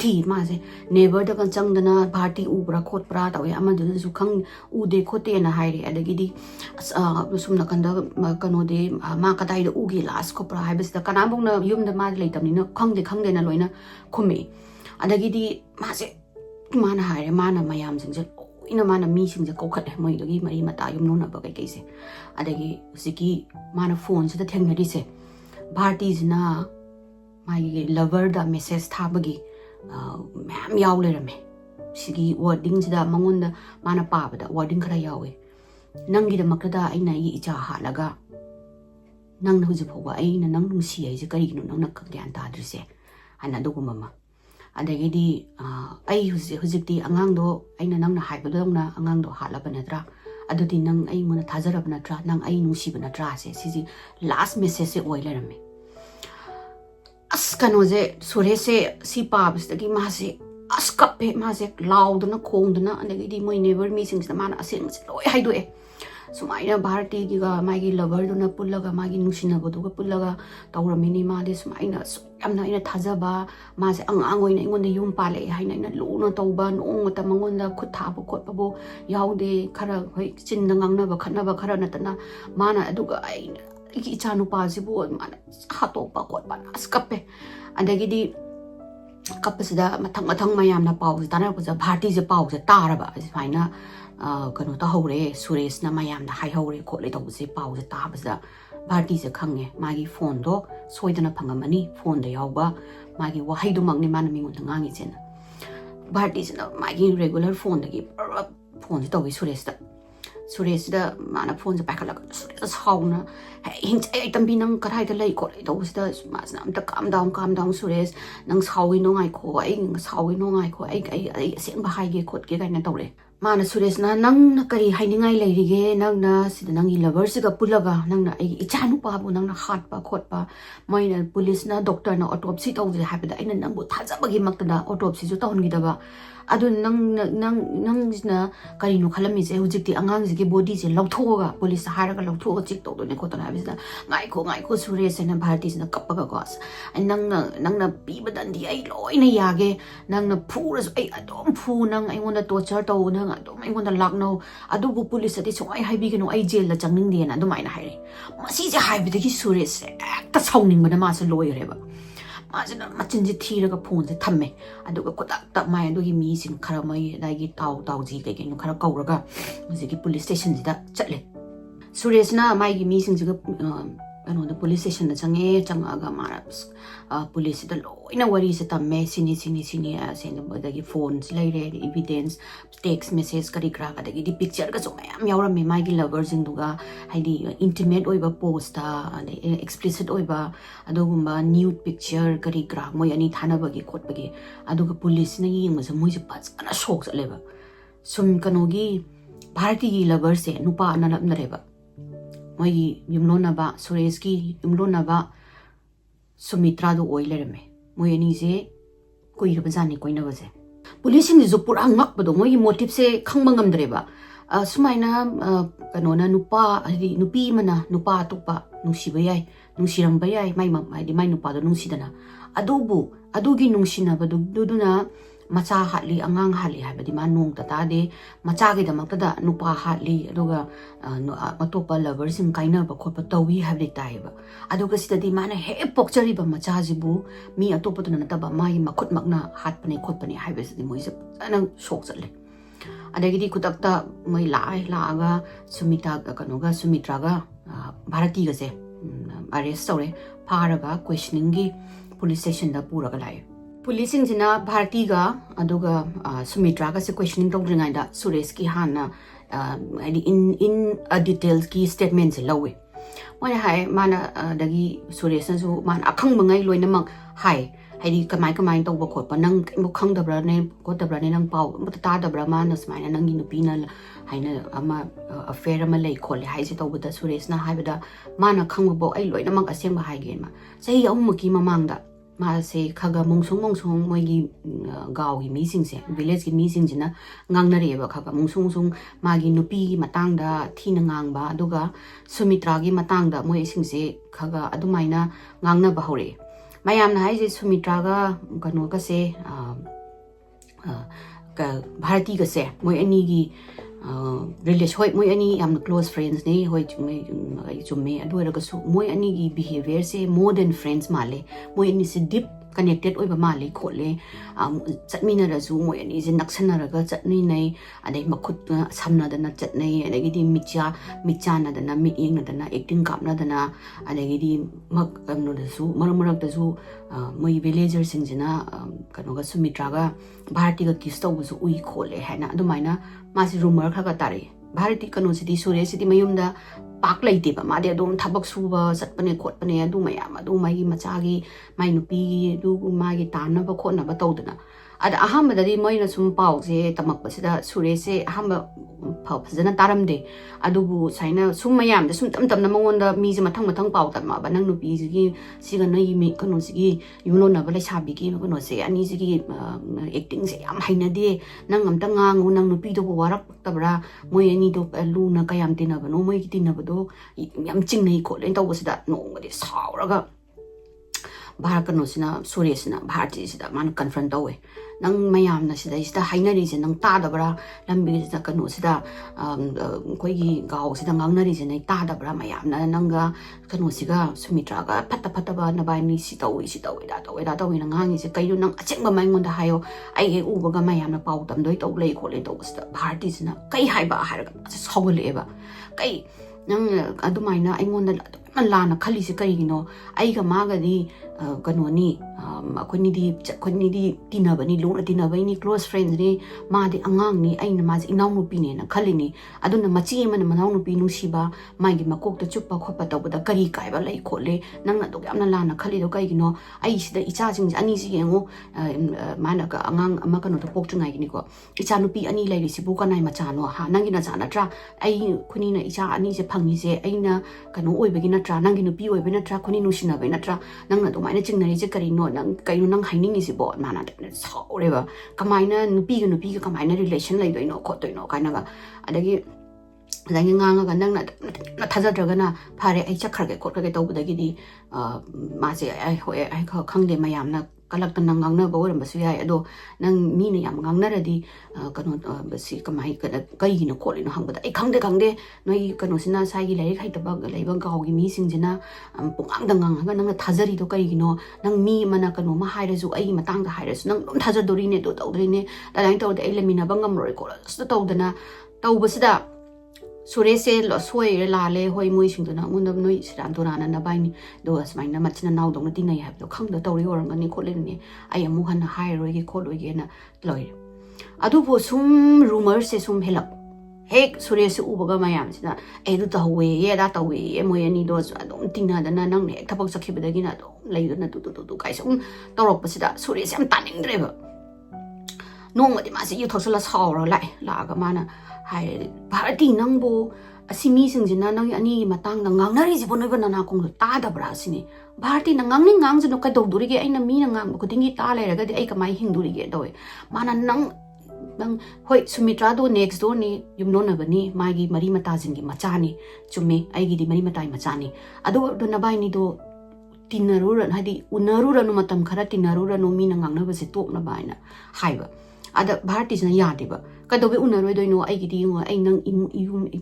thi ma se never da kan chang dana bharti u bra khot pra ta we ama du su khang u de khote na hai re adagi di sum na kan da kano de ma ka dai da u gi last ko pra hai bes da kana bong na yum da ma le tam ni na khang de na loina khumi adagi di ma se mana hai re mana mayam sing je ina mana mi sing je ko khat moi dogi mari mata yum no na ba kai se adagi siki mana phone se da theng na ri se bharti jina mai lover da message tha bagi mam yaw le rame sigi wording jida mangon da mana pa ba da wording khara yawe nangi da makada aina yi icha halaga nang na huju phoba aina nang nungsi ai je kari no nang na kyan ta dri se ana do mama adagi di ai hujik di angang do aina nang na hai ba do na angang do hala ba na dra adudi nang ai mona thajara ba na dra nang ai nungsi ba na dra se siji last message se oi le rame as kano je suresh se si pa bs dagi ma se as kape ma se loud na khong na adagi di moi never meetings na mana aseng se loi hai do e sumaina bharti gi ga magi lover do na pullaga magi nusina bodu ga pullaga tawramini ma de sumaina amna ina thajaba ma se angang oina ingon de yum pale haina ina lu na tawba nong ta mangon da khut tha bu khot bu yaude khara hoi chin na ngang na ba khana ba khara na tana mana aduga ai ki chanu pa ji bu mana ha to pa khot ba askape adagi di kapasida mathang mayam na pau tana ko ja bharti je pau je taraba faina kano ta hore suresh na mayam na hai hore ko le to se pau je ta basa bharti je khange magi phone do soidana phangamani phone da yawba magi wahai du mangni man mingun ta ngangi chen bharti je na magi regular phone da gi phone je to wi suresh da mana phone je pakala suresh hauna hin ai tambi nang karai da lai ko le do se da ma na am ta calm down suresh nang sawi no ngai ko ai seng ba hai ge khot ge ga na to le mana suresh na nang na kari hainingai leirige nang na sida nang lover siga pulaga nang na ai ichanu pa bu nang na hat pa khot pa maina police na doctor na autopsy to je habida aina nang bu thaja bagi makta da autopsy ju tawon gi da ba adu nang na kari no khalami je hujikti angang ji ge body je lauthoga police haraga lauthoga check to do ne khotana habida ngai ko suresh na bharti na kappaga gos nang na pi badan di ai loina yage nang na phura ai adom phu nang ai ngon torture to nang adom ai ngon lakno adu bu police ati songai haibi geno ai jail la changning de na adum ai na haire masi je haibi de ki suresh ta chongning bana ma se loire ba Majina machinji thiraga phone se thamme aduga kodak tak mai adugi mi sin khara mai dagi tau ji kai kai khara kauraga ji police station ji da chatle suresh na mai gi mi sin ji ga the police station na change changaga mara police da loina wari se tamme sini sen badagi phones laire evidence text message kari kra kadagi di picture ka so mayam yawra me mai gi lover jing duga haidi intimate oiba post ta explicit oiba adogumba nude picture kari kra moi ani thana bagi khot bagi aduga police na ying ma moi se pas ana shock leba sum kanogi bharati gi lover se nupa na lap na reba moi yumlona ba suresh ki yumlona ba sumitra do oiler me moi ani je koi ra bajani koi na baje police ni zo pura ngak ba do moi motive se khangba ngam dre ba sumaina kanona nupa adi nupi mana nupa tupa nungsiba yai nungsiram ba yai mai mai nupa do nungsidana adubu adugi nungsina ba duduna macha hatli angang hatli habadi ma nong ta de macha gi damak da nupa hatli aduga atopa lovers in kaina ba khopa tawi habli tai ba aduga sidadi mana he pokchari ba macha jibu mi atopa tuna ta ba mai makhut makna hat pane khot pane habesi moi se anang shock chatle adagidi kutakta moi laaga sumita ga kanoga sumitra ga bharati ga se arrest tore pharaga questioning gi police station da pura ga lai police jina bharati ga aduga sumitra ga se questioning tong ringai da suresh ki hana in a details ki statement se lawe moi hai mana dagi suresh su man akhang mangai loina mak hai haidi kamai tawba khotpa nang mo khangdabra ne kodabra ne nang pau ta dabra ma na smaina nang gi nupi na haina ama affair ama lei khole hai se tawba da suresh na haibada mana khangba bo ai loina mak aseng ba hai gen ma sei ahum ki mamang da ma se khaga mongsong moi gi gaw gi mi sing se village gi mi sing jina ngang na re ba khaga mongsong ma gi nupi gi matang da thina ngang ba aduga sumitra gi matang da moi sing se khaga adumaina ngang na ba hore mayam na haise sumitra ga kano ka se bharati ga se moi ani gi relation hoi moi ani am close friends ne hoi chumme adu ra ga su moi ani gi behavior se more than friends male moi ani se deep connected oiba male khole chatmina ra su moi ani je naksana ra ga chatni nei adai makhut samna dana chatnai adagi di micha na dana mi ing na dana acting kap na dana adagi di mak no da su marak da su moi villager sing jina kano ga sumitra ga bharati ga kiss to su ui khole haina adumaina ma si rumor kha ga tare bharati kano sidi suresh sidi mayum da pak laite ba ma de dom thabak suba satpane khotpane adu mayam adu mai macha gi mai nupi gi du ma gi tanna ba khotna ba tawdana ada aham da di moi na sum pau je tamak ba sida suresh se aham phajana taramde adubu saina sum mayam da sum tam na mangon da mi je mathang pau tam ba nang nupi gi siga nai mi kano sigi yulo na ba le sabi gi kano se ani sigi acting se yam haina de nang am ta ngang nang nupi do warak tabra moi ani do lu na kayam tina ba no moi gi tina ba do yam ching nei ko len taw sida no ga de sauraga bhar kano sina suresh na bharti sida man confront tawe nang mayam na sida hainari je nang ta dabra lambi sida kano sida koi gi gaw sida ngangnari je nei ta dabra mayam na nanga kano siga sumitra ga phatta ba na bai ni si tawi da na ngangi je kai nang acheng ba maingon da hayo ai e u ba ga mayam na pau tam doi taw lei ko le taw sida bharti sina kai hai ba har ga sawle ba kai nang adumaina aingon da lana khali se kai no ai ga ma ga di kano ni akhoni di tinabani lona tinabani close friends ni ma di angang ni aina ma inaw nu pine na khali ni aduna machi man manaw nu pinu siba mai gi makok ta chuppa khopa tawda kari kai ba lai khole nang na do yamna lana khali do kai gino ai sida icha jing ani si yengo mana ka angang ama kano to pok tungai ni ko icha nu pi ani lai si bu ka nai macha no ha nangi na chana tra ai khuni na icha ani se phangi se aina kano oi begi na tra nangi nu pi oi be na tra khuni nu sina be na tra nang na do mai na ching nari je kari no nang kai nang haining is bo mana saure ba kamaina nupi ga kamaina relation lai doi no ko doi no kaina ga adagi adagi nganga ga nang na thaja draga na phare ai chakhar ge ko ge tawbu dagi di ma se ai hoe ai khangde mayam na kalak tan nang na bo ram basu yai ado nang mi ne yam ngang na ra di kano basi kamai ka kai gi no ko le no hang ba ai khangde noi kano sina sai gi lai khai ta ba lai ba gaw gi mi sing jina pungang dangang ga nang thajari do kai gi no nang mi mana kano ma hai ra ju ai matang da hai ra nang dum thajar dori ne do tawdri ne da lain tawde ai lemina ba ngam roi ko sta tawdana tawbasida Surese soy lale hoi moi sing na unda noi siram to rana na bai ni do asmai na machina naw dong na tin nei ha do khang da tori or ngani khole ni ai amu han hai roi ge khol ge na loi adu bo sum rumor se sum helap hek surese u baga mayam sina ai du ta we ye da ta we ye moi ani do adom tin na da na nang ne thapok sakhi ba da gi na do lei na tu kai sum torok pa sida surese am taning dre ba nong ma di ma si yu thosala saw ro lai la ga mana hai bharati nangbo asimi singjina nang ani matang na ngangnari ji bonoi bana na kong ta da bra sini bharati na ngangni ngang jino ka doduri ge aina mi na ngang ko dingi ta le raga di ai kamai hingduri ge doi mana nang hoi Sumitra do next door ni yumno na bani magi mari mata jingi machani chume ai gi di mari mata machani ado do na bai ni do tinaruran hadi unaruran no matam khara tinaruran no mi na ngang na ba se tok na bai na haiba ada bharati na yade ba kadobe unaroi doino ai gidi ngo ai nang im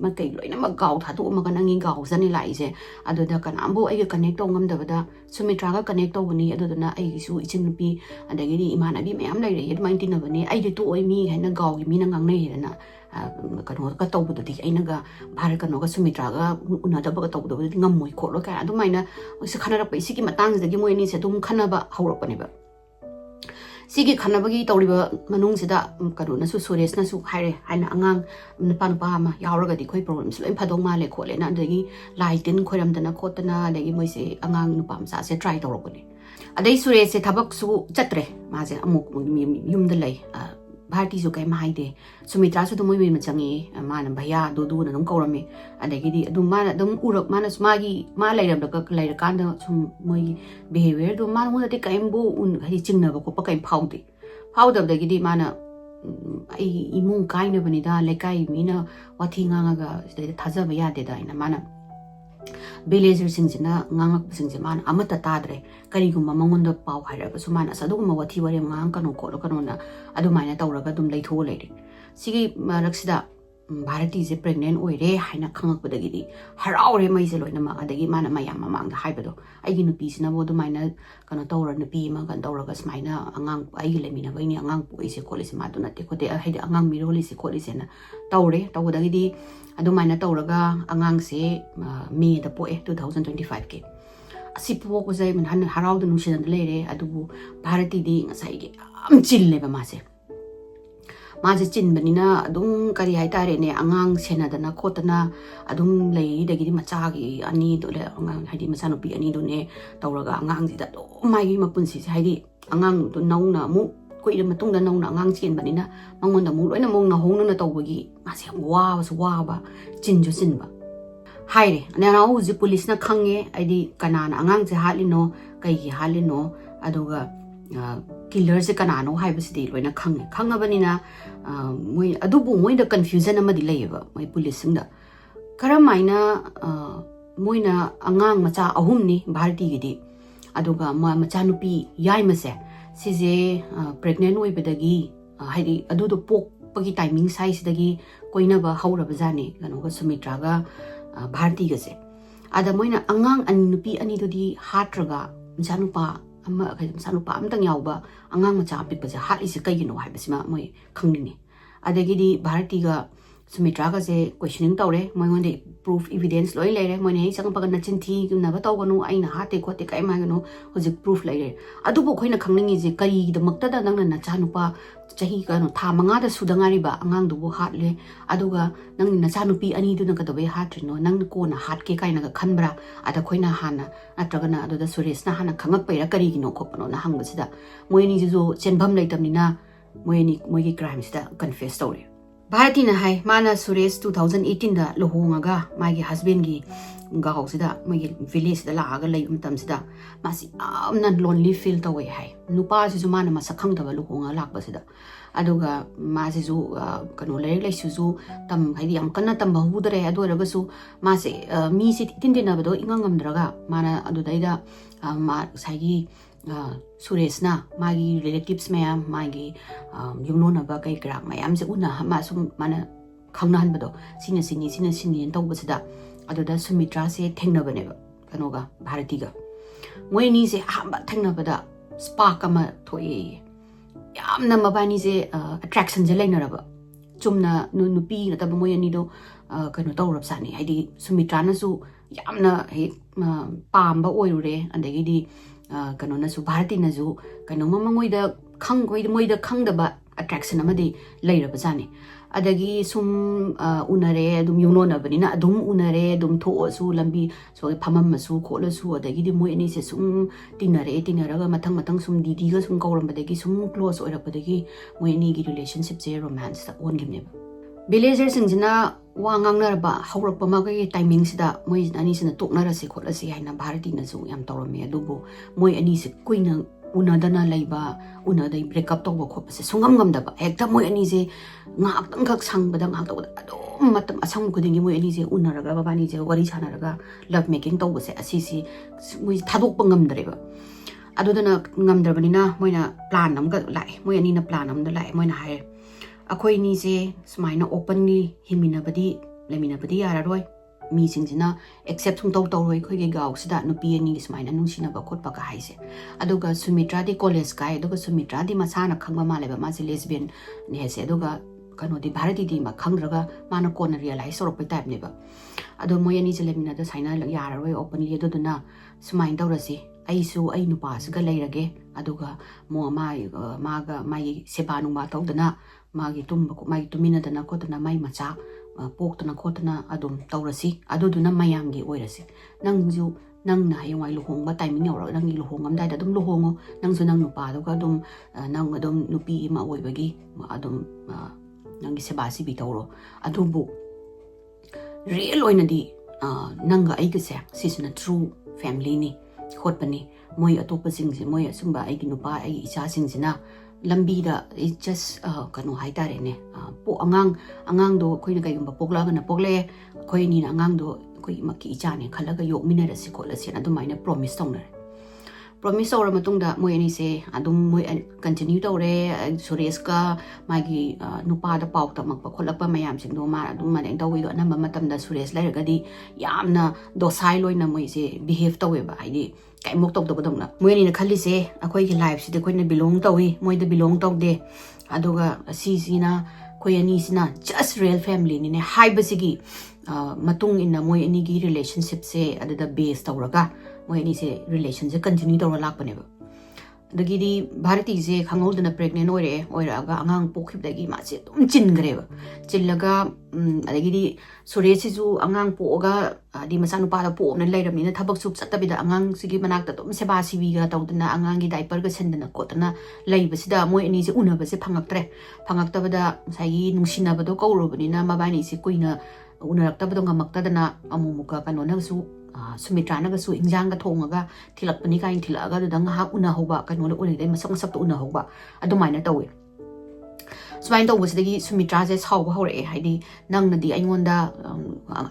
ma kai loina ma gaw tha to ma kan ngi gaw zani lai je ado da kan ambo ai ga connect to ngam da bada Sumitra ga connect to bani ado da na ai gi su ichin pi ada gi imana bi mayam lai re yed main tin na bani ai de to oi mi hai na gaw gi mi na ngang nei na kan ho ka to bu di ai na ga bhar kan no ga Sumitra ga una da ba ka to bu di ngam moi kho lo ka adu mai na se khana ra pai si gi matang da gi moi ni se dum khana ba hauro pa ne ba Sigi Kanabagi Toriba Manungsida Karuna Sures Nasu Hire Hina Angang Panpama Yauraga di Koi problems in Padoma Le Colena Degi Lightin Koram Dana Kotana Legi Moise Angang Nupamsa se try to robuni. A day Sure se Tabaksu Chatre Maze Amuk Yum delay Bharti Zukai Maide Sumitra to Mumi Machangi Man Baya Dudu and Korami and the Gidi Dumana Dum Uruk Manus Magi Malay of the Kakanda some my behavior do man who take Imbo un Hichina Copaca Powdy. Powder of the Gidi Mana Imun kind of Vanida Lekai Mina Watingaga the Tazavaya did in a manner. Belazer sings in a Nanga sings a man, Amata Tadre, Kariguma Mamunda Pau Hira, Sumana Saduma, what he were in Mankano, Colocanona, Adumina Tauragadum late whole lady. Sigi Maraxida, Bharati is a pregnant or a Hina Kang with the giddy. Her hour Maiselo in the Gimana Mayam among the hypedo. I give a piece in a wood miner, Canatora and the Pima, Candoragas Mina, Angang, Ailemina, Vini, Angang, is a collis Madonna, Tecote, I had Angang Mirolis, a collis in Taure, Tawagidi. Adumana Tauraga, Angang se, me the poet 2025K. A sip walk was a man Harald the Nushan and the lady, Adu Bharati ding as I get. Chill never massive. Mazi chin benina, Adum Kariaita, Angang, Senadana, Kotana, Adum lay, the Gidi Machagi, Ani, Hadi Masanopi, Anidone, Tauraga, Angang, that oh my Mapunsis, Heidi, Angang to Nona, Mu. Quite a matunda no ngang chin banina, among the moon among the home on the tawagi, Masia was waba, Jinjo Sinba. Hide, and then I was the police na kange, I did Kanana, Angang the Halino, Kaiki Halino, Adoga, killers the Kanano, Hibesdale, when a Kang, Kangabanina, Adubu, when the confusion am a delay, my police in the Karamina, Moina, Angang Macha, Ahumni, Bharti, Adoga, Machanupi, Yaimase. Size pregnant way bedagi haidi adu do pok pagi timing size dagi koina ba haura bazani gano ga Sumitra ga Bharti ga se ada moina angang anupi ani do di hatraga janupa amma sanupa amtang yawba angang macha pik ba hat is kai no hai basima moi khangni ni adagi di Bharti ga Sumitra ga se questioning tawre moi ngonde proof evidence loi lere moi nei sang pagan na chinthi na ba taw ganu aina hate ko te kai ma ganu hojik proof lere adu bo khoina khangningi je kari de makta da nang na cha nupa chahi ganu tha manga da sudangari ba angang du bo hat le aduga nang na cha nupi ani du na ka dobe hat no nang ko na hat ke kai na ga khanbra ada khoina hana atraga na adu da Suresh na hana khangak pe ra kari gi no khopno na hang ba sida moi ni jo chenbam leitamni na moi gi crime sida confess story Bharati na hai mana Suresh 2018 da lohongaga magi husband gi gaw sida magi village da la ga lei umtam sida masi amna lonely feel to way hai nupa si mana masakhang da lohonga lak ba sida aduga ma si ju kano lei lei su ju tam hai yam kana tam ba hu dare adu raga su ma se mi si tin din na ba do ingangam draga mana adu dai da ma sai Suresh na magi relatives mayam magi yumno na ba kai krak mayam se una ma sum mana khangna han bado sina sini to basida adoda Sumitra se thengna bane ba kanoga Bharati ga moi ni se hamba thengna bada spark ama thoi yamna mabani se attraction je laina ra ba chumna nupi na tab moi ani do kano tawrapsani haidi Sumitra nasu yamna he pamba oirure andagidi kano nasu Bharati nasu kano mamangoida moida khangdaba attraction amadi leirabasani adagi sum unare adum yunonabani adum unare adum thosu lambi so phamammasu kholasu adagi moi ani se sum tinaraga mathang sum didi ga sum kaurambadagi sum close oirapadagi moi ani gi relationship je romance ta on gimne villager singjina wangang narba hawrak pama ga timing sida moi ani sina toknarasi kholasi haina Bharati na su yam tawrame adubu moi ani se kuina unadana laiba unadai break up tawba khopase sungam gamdaba hekta moi ani je ngak tang khak sangbada ngak tawda adum matam asang khudingi moi ani je unaraga babani je wari sanaraga love making tawbase asisi moi thadok pangamdreba adudana ngamdrabanina moina plan namga lai moi ani na plan namda lai moina hai akoi ni je smaina openly himinabadi leminabadi yararoi mi singjina accept sum tawroi khoi ge gaw sida nupi ani smaina nungsina ba khotpa ka haise aduga Sumitra di college kai aduga Sumitra di masana khangma maleba ma je lesbian ne hese aduga kano di Bharati di ma khangraga mana kona realize sorok type neba adu moi ani je lemina da saina yararoi openly aduduna smain tawrasi aisu ai nupa siga leirage aduga mo maga mai sebanu ma tawdana magi tumba ko mai tumina dana ko dana mai macha pokna khotna adum tawrasi aduduna mayamgi oirasi nangju nangna hayawai luhongba timing yaura nangi luhongam dai adum luhongo nangju nang nupa do adum nang adum nupi ma oibagi adum nangi sebasi bi tawro adubu real oinadi nanga aigase sisna true family ni khotpani moi atopa singje moi asumba aigi nupa ai icha singjina lambi da it just kano haitare ne po angang do koi na kaigumba pokla na pokle koi ni na angang do koi maki icha ne khalaga yok minera si kholasi na dumaina promise tawna promise awra matungda moi ani se adum moi continue tawre Suresh ka magi nupa da pau tamak pa kholakpa mayam sing do ma adum ma deng tawi do namba matam da Suresh lairagadi yamna docile loina moi se behave tawe ba haidi kai mok tok do dongna moi ni na khali se akoi gi life si de koi na belong tawi moi de belong taw de aduga si na koi ani sina just real family ni ne haibasigi matung in na moi ani gi relationship se adada base tawraga moi ani se relation se continue tawra lakpaneba dagidi Bharati je khangol pregnant oiraga angang pokhibdagi ma se dum chingreba chillaga adagidi Suresh ju angang poga di masanu pa da po na leiramina thabak sup chatabida angang sigi manakta dum seba sibi ga tawdana angang gi diaper ga sendana kotana leibasida moi ani je unaba se phangaktabada sai nungsinabado kaurobani mabani se kuina unaraktabado ngamaktadana amumuka kanona su Sumitra naga su injang ga thongaga thilakpani kain thilaga dang ha una hoba kanona ule dai masak to una hoba adumaina tawe swain tawbasdagi Sumitra je sawba hore haidi nangna di aingonda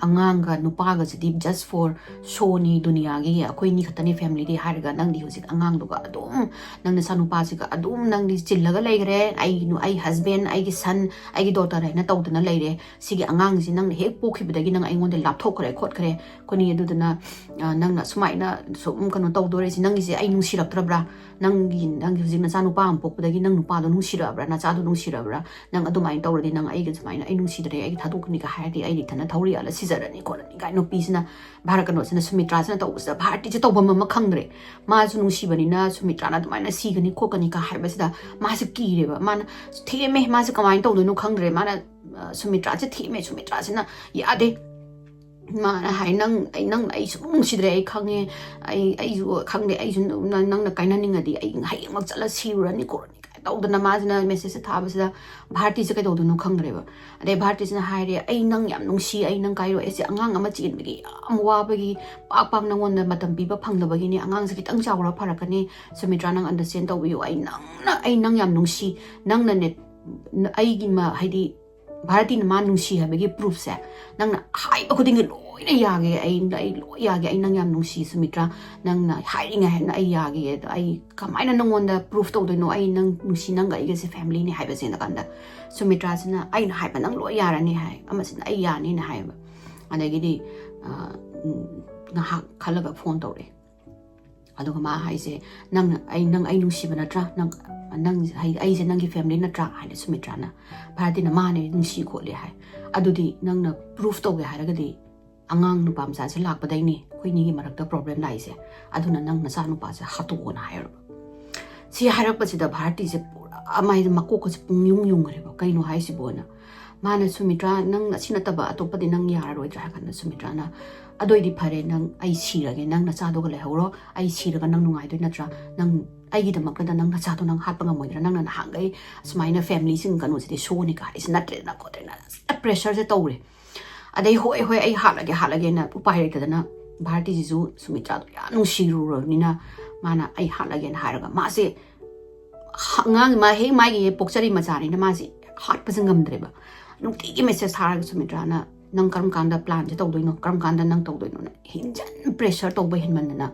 anganga nupa ga jidi just for show ni dunia gi akoi ni khatani family di harga nang di hosik angang duga adum nangna sanupa siga adum nang di chillaga leigre ai husband ai gi son ai gi daughter na tawdana leire sigi angang si nang hek pokhibdagi nang aingonda lapthok khre khot khre koni adudana nangna sumaina sum kano tawdore si nang gi ai nungsiraptrabra nang hosik na sanupa am pokdagi nang nupa do nungsirabra na cha do nungsirabra nang adumai tawradi nang ai ga sumaina ai nungsidre ai thadukni ka haidi ai thana thawri ala sizarani kolani kai no pisna Bharakano sina Sumitra sina tawsa Bharati je tawba mama khangre ma su nungsibani na Sumitra na dumaina sigani khokani ka haibasida ma se kireba man theme ma se kamai tawdunu khangre mana Sumitra je theme Sumitra sina yade mana hai nang ai su nungsidre ai khange ai ju khangde ai su nang na kaina ningadi ai hai mak chala sirurani korani tawdana mazina message thabasida Bharati se kai tawdunu khangreba ade Bharati sina haire ai nang yam nungsi ai nang kairo ese angang ama chinbagi amwa bagi pak nangon na matam piba phangdabagi ni angang se kitang chawra pharakani Sumitra nang understand tawbiyo ai nang yam nungsi nang na net ai gi ma haidi Bharati na ma nungsi habagi proof se nang na hai ba khuding loina yage ai nang yam nungsi Sumitra nang na hairinga hen ai yage ai kamaina nangonda proof tawdoino ai nang nungsi nang ga igase family ni haiba sina kanda Sumitra sina ai na haiba nang lo yarani hai amasina ai yani na haiba adagidi na khalaga phone tawre aduga ma haise nang ai nungsi banatra nang nang ai je nang gi family na tra hai Sumitra na Bharati na ma ne nung si ko le hai adudi nang na proof to ge hai raga di angang nu pam sa se lak padai ni khoi ni gi marak ta problem lai se aduna nang na sa nu pa sa hatu na hai ro si harak pa si da Bharati se pura amai makko ko se pung yung re ba kai no hai si bona mana Sumitra nang na sina taba atopa di nang yara roi tra kan Sumitra na adoi di phare nang ai sirage nang na cha do ga le horo ai siraga nang nungai doi na tra nang ai gi da mak da nang na cha do nang hat pa nga moi nang na hang gai smaina family sing kan se show ni ka is not na ko na pressure se to re adai hoi ai halage na upai re ta na Bharati ji ju Sumitra do ya nung siru ro ni na mana ai halage na haraga ma se ngang ma he mai gi pokchari ma cha ni na ma si hat pa singam dre ba nung ti message haraga Sumitra na nang karam kanda plan je tawdoi no karam kanda nang tawdoi no hinjan pressure to ba hinman na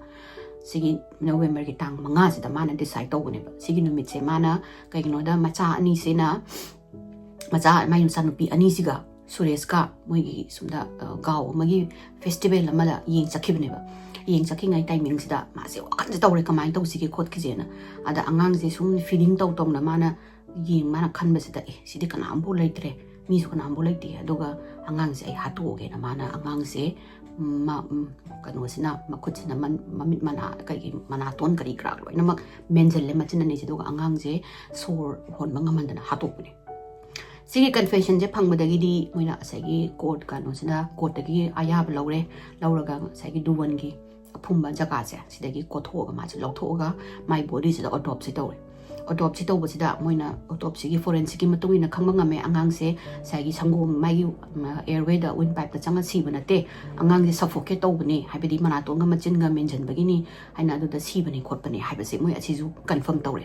sigi November ki tang manga se da mana decide to ne ba sigi numit se mana kai no da macha ani se na macha mai san nupi ani siga Suresh ka moi gi sumda gaw magi festival amala yeng sakhibne ba yeng sakhi ngai timing sida ma se wakan je tawre kamai to sigi khot ki je na ada angang je sum feeling to na mana yeng mana khan ba sida sidi kana ambu leitre mi su kana ambu leite aduga angang se ai hatu ge na mana angang se ma kanu sina makut sina mamit mana kai mana ton kari krak loi namak menzel le machina ne duga angang je sor hon manga mandana hatu ne sigi confession je phangmadagi di moina asagi court kanu sina court dagi ayab lauraga sagi duwan gi phumba jaga se sidagi kothoga ma se lauthoga my body se autopsy tawre autopsy to bosida moina autopsy gi forensic ki matui na khangba me angang se sai gi sangom mai airway da windpipe ta changa si banate angang gi suffocate to bani habidi mana to nga machin nga mention bagini haina du da si bani khot bani habase moi achi ju confirm tawre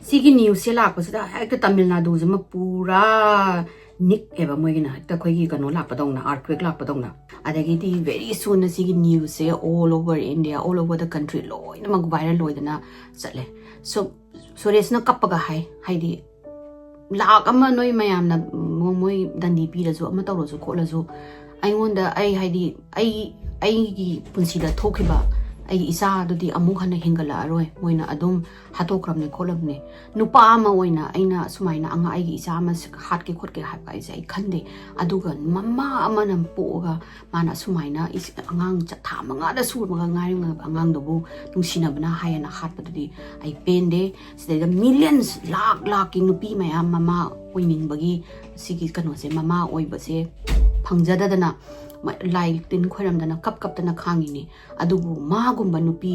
sigi news se lak bosida ekta Tamil Nadu jama pura nik eba moi gi na ta khoi gi kano lak padong na earthquake lak padong na adagi di very soon na sigi news se all over India all over the country loi na mag viral loi dana chatle so Suresh na kapaga haidi lak ama noi mayam na moi dandi pi la zo ama tawro zo khola zo ai wonda ai haidi ai gi punsi da thokiba ai isa do di amuk hana hingala aroi moina adum hatokram ne kholam ne nupa ama oina aina sumaina anga ai gi isa ama hat ke khot ke ha pai sai khande aduga mama ama nam poga mana sumaina is angang cha tha manga da sur manga ngai angang do bu nungsina bana hayana hat pa di ai pende sida the millions lakh ki nupi mayam mama oining bagi sigi kano se mama oi ba se phangjada dana lai tin khoram dana kap dana khangi ni adugu ma gumba nupi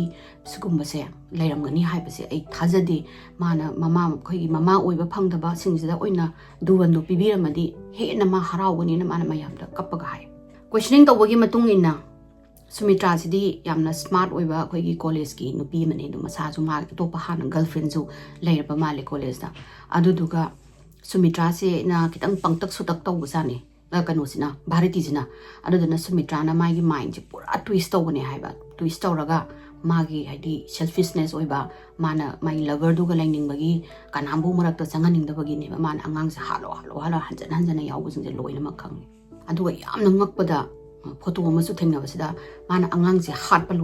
sugumba se lairam gani hai base ai thajade mana mama khoi mama oi ba phangda ba singsida oina duwan nupi biramadi he na ma harau gani na mana mayam da kapaga hai questioning to bagi matung inna Sumitra sidi yamna smart oi ba khoi gi college ki nupi mane du masa ju ma to pa han girlfriend ju lairaba male college da aduduga Sumitra se na kitang pangtak sutak to busani kanu sina Bharati sina adudana Sumitra na magi mind pura twist tawne haiba twist tawraga magi haidi selfishness oiba mana mai lover du ga laining bagi kanambu marak to changaning da bagi ne mana angang sa halo hanjana yaw bujing je loina makhang aduga yamna ngakpada photo ma su thengna basida mana angang se hat pa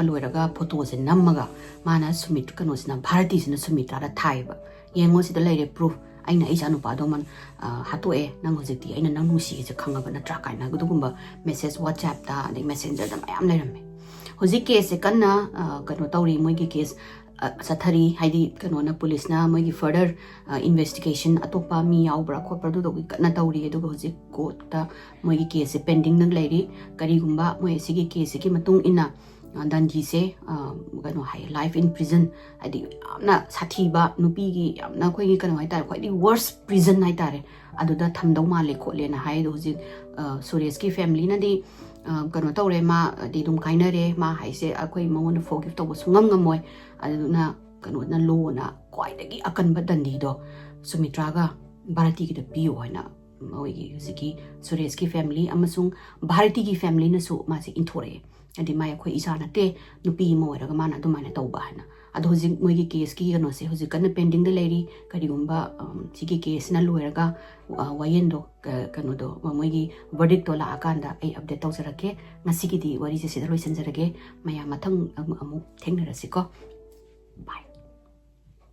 loiraga photo se nammaga mana Sumitra kanu sina Bharati sina Sumitra da thaiba yengo sida laire proof aina isa nu pa do man hatu e nang hojiti aina nang musi je khangaba na tra kai na gudugumba message WhatsApp da de messenger da mayam leram hoji case se kanna kano tawri moi gi case sathari haidi kano na police na moi gi further investigation atopa mi yaubra khopra do gi kana tawri edu hoji court ta moi gi case pending nang lairi kari gumba moi sigi case ki matung ina danji se kano hai life in prison adi na sathiba nupi gi na khoi gi kano hai tar khoi di worst prison hai tare adu da thamdau ma le khole na hai do ji Suresh ki family na di kano tawre ma di dum kaina re ma hai se akhoi mawon forgive to sungam ngamoi adu na kano na lo na kwai da gi akan ba dandi do Sumitra ga Bharati gi da piyo haina moi gi siki Suresh ki family amasung Bharati ki family na su ma se inthore adi mai khoi isa na te nupi mo ra ga mana dumana tawba hana ado hoji moi gi case ki no se hoji kan pending de lairi kari gumba sigi case na loiraga wayendo kano do moi gi verdict to la akanda ai update tawsarake ngasi gi di wari se sidaloi sanjarage maya mathang amu thengnarasi ko bye